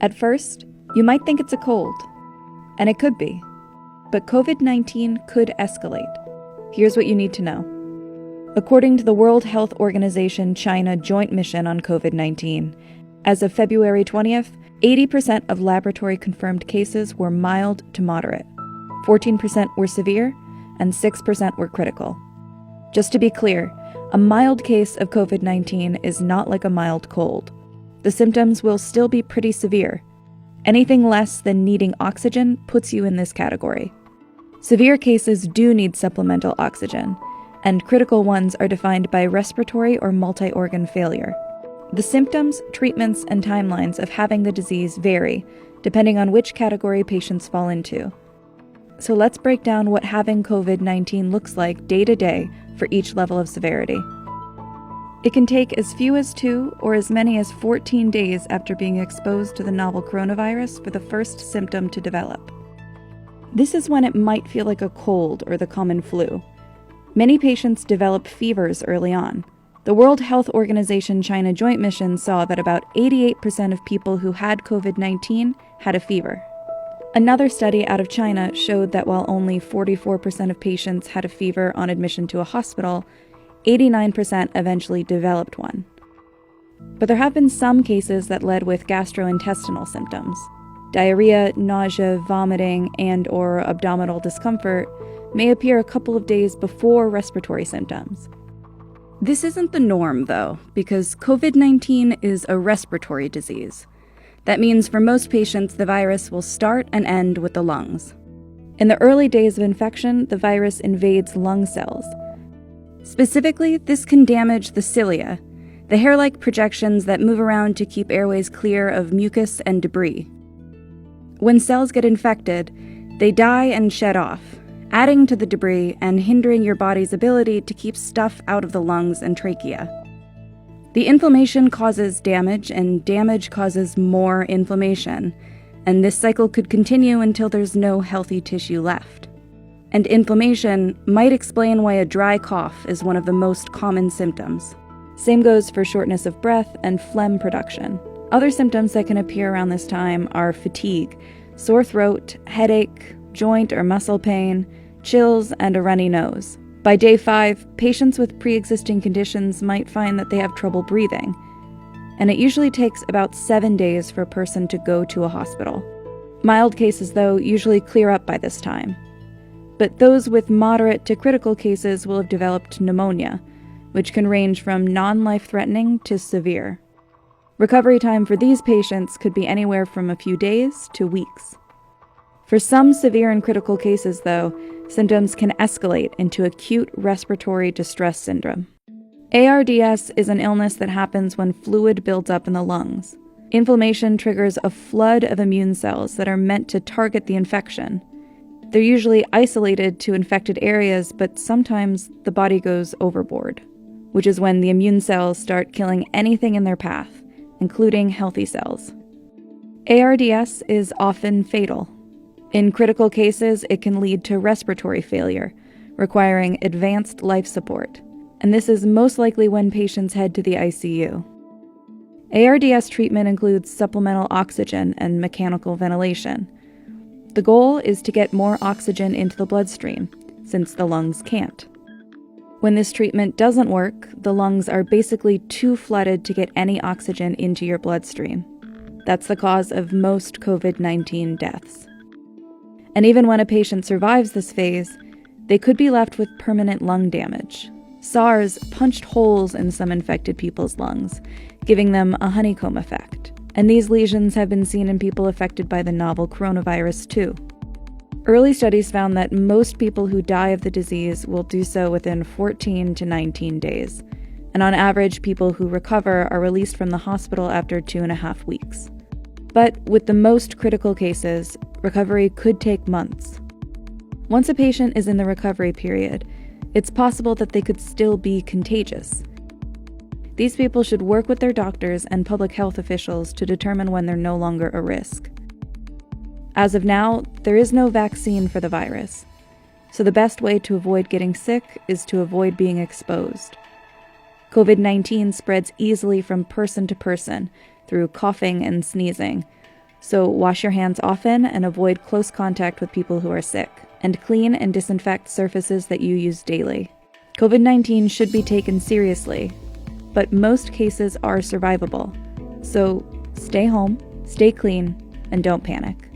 At first, you might think it's a cold, and it could be, but COVID-19 could escalate. Here's what you need to know. According to the World Health Organization China Joint Mission on COVID-19, as of February 20th, 80% of laboratory-confirmed cases were mild to moderate, 14% were severe, and 6% were critical. Just to be clear, a mild case of COVID-19 is not like a mild cold. The symptoms will still be pretty severe. Anything less than needing oxygen puts you in this category. Severe cases do need supplemental oxygen, and critical ones are defined by respiratory or multi-organ failure. The symptoms, treatments, and timelines of having the disease vary, depending on which category patients fall into. So let's break down what having COVID-19 looks like day to day for each level of severity. It can take as few as 2 or as many as 14 days after being exposed to the novel coronavirus for the first symptom to develop. This is when it might feel like a cold or the common flu. Many patients develop fevers early on. The World Health Organization China Joint Mission saw that about 88% of people who had COVID-19 had a fever. Another study out of China showed that while only 44% of patients had a fever on admission to a hospital, 89% eventually developed one. But there have been some cases that led with gastrointestinal symptoms. Diarrhea, nausea, vomiting, and/or abdominal discomfort may appear a couple of days before respiratory symptoms. This isn't the norm, though, because COVID-19 is a respiratory disease. That means for most patients, the virus will start and end with the lungs. In the early days of infection, the virus invades lung cells. Specifically, this can damage the cilia, the hair-like projections that move around to keep airways clear of mucus and debris. When cells get infected, they die and shed off, adding to the debris and hindering your body's ability to keep stuff out of the lungs and trachea. The inflammation causes damage, and damage causes more inflammation, and this cycle could continue until there's no healthy tissue left. And inflammation might explain why a dry cough is one of the most common symptoms. Same goes for shortness of breath and phlegm production. Other symptoms that can appear around this time are fatigue, sore throat, headache, joint or muscle pain, chills, and a runny nose. By day 5, patients with pre-existing conditions might find that they have trouble breathing, and it usually takes about 7 days for a person to go to a hospital. Mild cases, though, usually clear up by this time. But those with moderate to critical cases will have developed pneumonia, which can range from non-life-threatening to severe. Recovery time for these patients could be anywhere from a few days to weeks. For some severe and critical cases, though, symptoms can escalate into acute respiratory distress syndrome. ARDS is an illness that happens when fluid builds up in the lungs. Inflammation triggers a flood of immune cells that are meant to target the infection. They're usually isolated to infected areas, but sometimes the body goes overboard, which is when the immune cells start killing anything in their path, including healthy cells. ARDS is often fatal. In critical cases, it can lead to respiratory failure, requiring advanced life support, and this is most likely when patients head to the ICU. ARDS treatment includes supplemental oxygen and mechanical ventilation. The goal is to get more oxygen into the bloodstream, since the lungs can't. When this treatment doesn't work, the lungs are basically too flooded to get any oxygen into your bloodstream. That's the cause of most COVID-19 deaths. And even when a patient survives this phase, they could be left with permanent lung damage. SARS punched holes in some infected people's lungs, giving them a honeycomb effect. And these lesions have been seen in people affected by the novel coronavirus too. Early studies found that most people who die of the disease will do so within 14 to 19 days. And on average, people who recover are released from the hospital after 2.5 weeks. But with the most critical cases, recovery could take months. Once a patient is in the recovery period, it's possible that they could still be contagious. These people should work with their doctors and public health officials to determine when they're no longer a risk. As of now, there is no vaccine for the virus, so the best way to avoid getting sick is to avoid being exposed. COVID-19 spreads easily from person to person through coughing and sneezing, So wash your hands often and avoid close contact with people who are sick. And clean and disinfect surfaces that you use daily. COVID-19 should be taken seriously, but most cases are survivable. So stay home, stay clean, and don't panic.